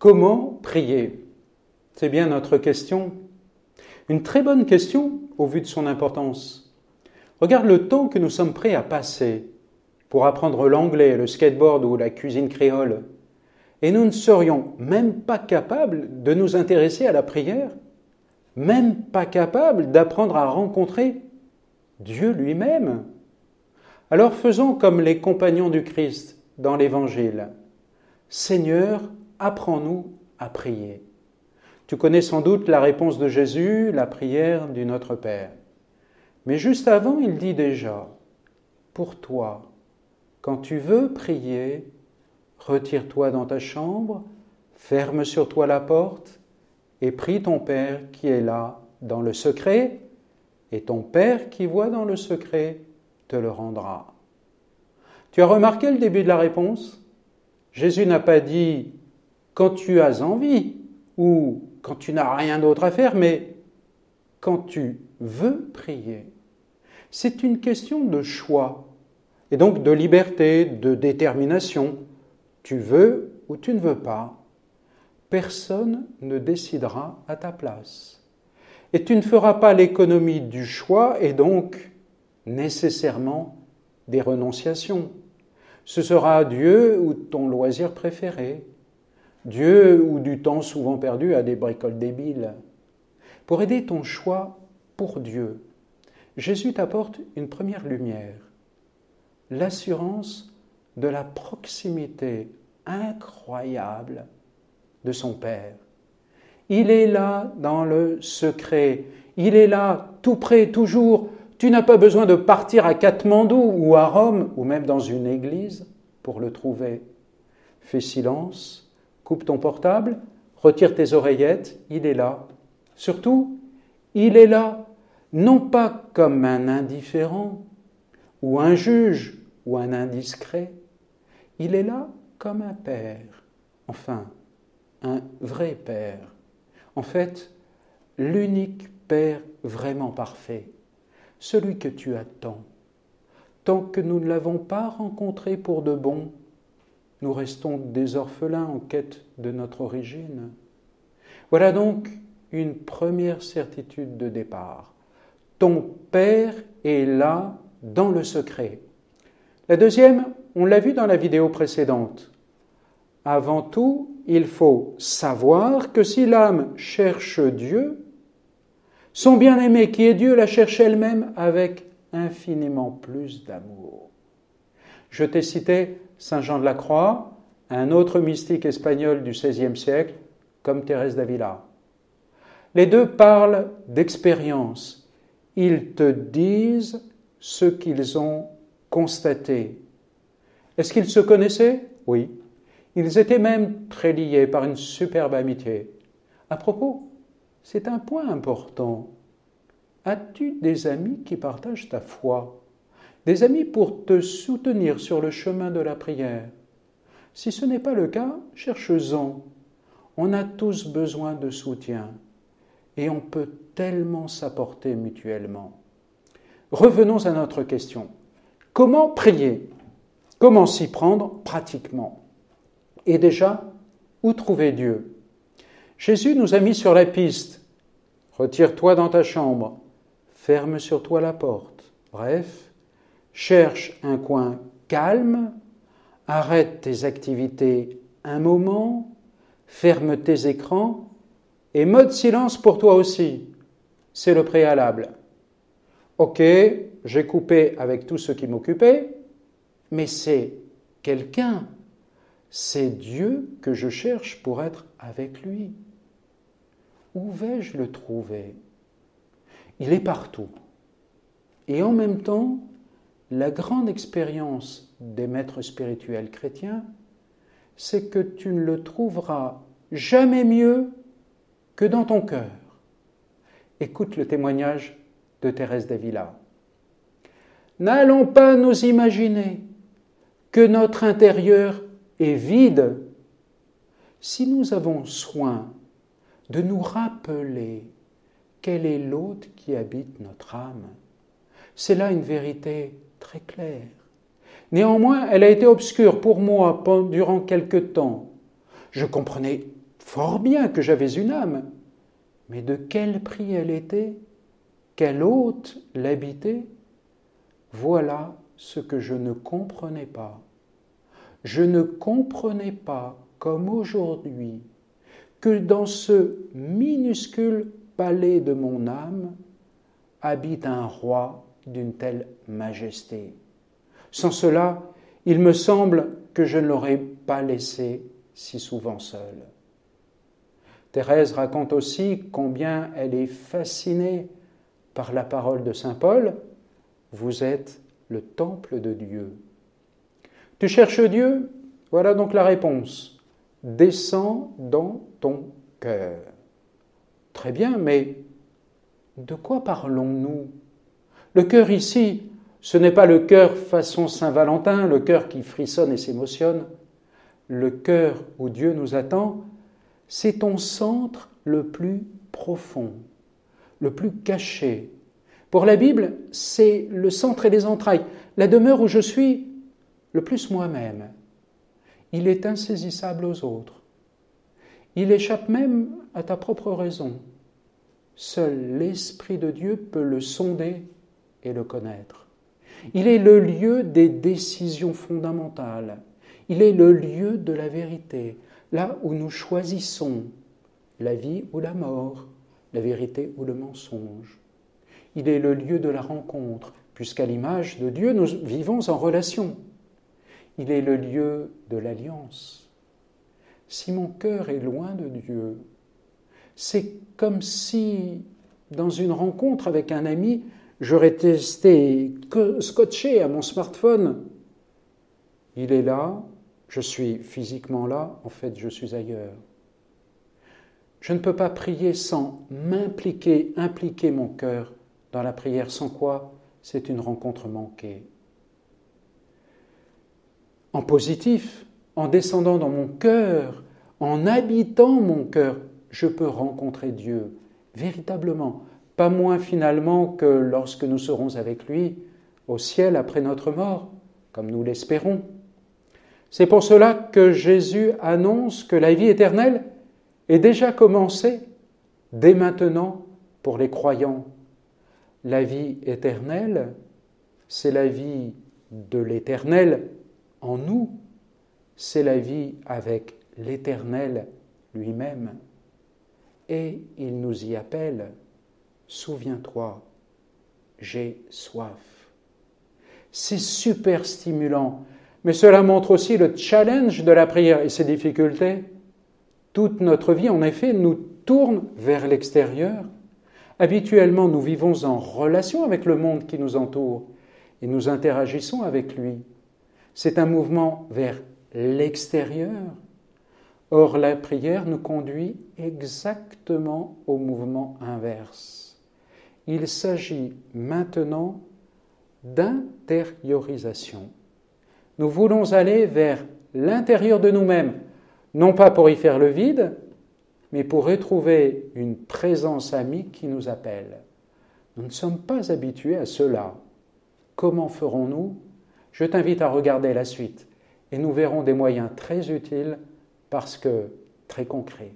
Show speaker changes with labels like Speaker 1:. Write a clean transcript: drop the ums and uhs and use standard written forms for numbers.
Speaker 1: Comment prier? C'est bien notre question. Une très bonne question au vu de son importance. Regarde le temps que nous sommes prêts à passer pour apprendre l'anglais, le skateboard ou la cuisine créole. Et nous ne serions même pas capables de nous intéresser à la prière, même pas capables d'apprendre à rencontrer Dieu lui-même. Alors faisons comme les compagnons du Christ dans l'Évangile. Seigneur, apprends-nous à prier. Tu connais sans doute la réponse de Jésus, la prière du Notre Père. Mais juste avant, il dit déjà, pour toi, quand tu veux prier, retire-toi dans ta chambre, ferme sur toi la porte et prie ton Père qui est là dans le secret, et ton Père qui voit dans le secret te le rendra. Tu as remarqué le début de la réponse? Jésus n'a pas dit « quand tu as envie » ou « quand tu n'as rien d'autre à faire », mais « quand tu veux prier ». C'est une question de choix, et donc de liberté, de détermination. Tu veux ou tu ne veux pas. Personne ne décidera à ta place. Et tu ne feras pas l'économie du choix et donc nécessairement des renonciations. Ce sera Dieu ou ton loisir préféré, Dieu ou du temps souvent perdu à des bricoles débiles. Pour aider ton choix pour Dieu, Jésus t'apporte une première lumière, l'assurance de la proximité incroyable de son Père. Il est là dans le secret, il est là tout près, toujours. Tu n'as pas besoin de partir à Katmandou ou à Rome ou même dans une église pour le trouver. Fais silence, coupe ton portable, retire tes oreillettes, il est là. Surtout, il est là, non pas comme un indifférent ou un juge ou un indiscret. Il est là comme un père, enfin, un vrai père. En fait, l'unique père vraiment parfait, celui que tu attends. Tant que nous ne l'avons pas rencontré pour de bon, nous restons des orphelins en quête de notre origine. Voilà donc une première certitude de départ. Ton Père est là dans le secret. La deuxième, on l'a vu dans la vidéo précédente. Avant tout, il faut savoir que si l'âme cherche Dieu, son bien-aimé qui est Dieu la cherche elle-même avec infiniment plus d'amour. Je t'ai cité Saint Jean de la Croix, un autre mystique espagnol du XVIe siècle, comme Thérèse d'Avila. Les deux parlent d'expérience. Ils te disent ce qu'ils ont constaté. Est-ce qu'ils se connaissaient? Oui. Ils étaient même très liés par une superbe amitié. À propos, c'est un point important. As-tu des amis qui partagent ta foi? Des amis pour te soutenir sur le chemin de la prière? Si ce n'est pas le cas, cherche-en. On a tous besoin de soutien et on peut tellement s'apporter mutuellement. Revenons à notre question. Comment prier? Comment s'y prendre pratiquement? Et déjà, où trouver Dieu? Jésus nous a mis sur la piste. Retire-toi dans ta chambre, ferme sur toi la porte. Bref, cherche un coin calme, arrête tes activités un moment, ferme tes écrans et mode silence pour toi aussi. C'est le préalable. Ok, j'ai coupé avec tout ce qui m'occupait, mais c'est quelqu'un. C'est Dieu que je cherche pour être avec lui. Où vais-je le trouver? Il est partout. Et en même temps, la grande expérience des maîtres spirituels chrétiens, c'est que tu ne le trouveras jamais mieux que dans ton cœur. Écoute le témoignage de Thérèse d'Avila. N'allons pas nous imaginer que notre intérieur est vide si nous avons soin de nous rappeler quel est l'hôte qui habite notre âme. C'est là une vérité très claire. Néanmoins, elle a été obscure pour moi durant quelque temps. Je comprenais fort bien que j'avais une âme, mais de quel prix elle était, quel hôte l'habitait, voilà ce que je ne comprenais pas. Je ne comprenais pas, comme aujourd'hui, que dans ce minuscule palais de mon âme habite un roi d'une telle majesté. Sans cela, il me semble que je ne l'aurais pas laissé si souvent seul. Thérèse raconte aussi combien elle est fascinée par la parole de saint Paul. Vous êtes le temple de Dieu. Tu cherches Dieu? Voilà donc la réponse. Descends dans ton cœur. Très bien, mais de quoi parlons-nous? Le cœur ici, ce n'est pas le cœur façon Saint-Valentin, le cœur qui frissonne et s'émotionne. Le cœur où Dieu nous attend, c'est ton centre le plus profond, le plus caché. Pour la Bible, c'est le centre et les entrailles, la demeure où je suis le plus moi-même. Il est insaisissable aux autres. Il échappe même à ta propre raison. Seul l'Esprit de Dieu peut le sonder et le connaître. Il est le lieu des décisions fondamentales. Il est le lieu de la vérité, là où nous choisissons la vie ou la mort, la vérité ou le mensonge. Il est le lieu de la rencontre, puisqu'à l'image de Dieu, nous vivons en relation. Il est le lieu de l'alliance. Si mon cœur est loin de Dieu, c'est comme si, dans une rencontre avec un ami, j'aurais resté scotché à mon smartphone. Il est là, je suis physiquement là, en fait je suis ailleurs. Je ne peux pas prier sans impliquer mon cœur dans la prière, sans quoi c'est une rencontre manquée. En positif, en descendant dans mon cœur, en habitant mon cœur, je peux rencontrer Dieu, véritablement, pas moins finalement que lorsque nous serons avec lui au ciel après notre mort, comme nous l'espérons. C'est pour cela que Jésus annonce que la vie éternelle est déjà commencée, dès maintenant, pour les croyants. La vie éternelle, c'est la vie de l'Éternel en nous, c'est la vie avec l'Éternel lui-même. Et il nous y appelle, souviens-toi, j'ai soif. C'est super stimulant, mais cela montre aussi le challenge de la prière et ses difficultés. Toute notre vie, en effet, nous tourne vers l'extérieur. Habituellement, nous vivons en relation avec le monde qui nous entoure et nous interagissons avec lui. C'est un mouvement vers l'extérieur. Or, la prière nous conduit exactement au mouvement inverse. Il s'agit maintenant d'intériorisation. Nous voulons aller vers l'intérieur de nous-mêmes, non pas pour y faire le vide, mais pour retrouver une présence amie qui nous appelle. Nous ne sommes pas habitués à cela. Comment ferons-nous? Je t'invite à regarder la suite et nous verrons des moyens très utiles parce que très concrets.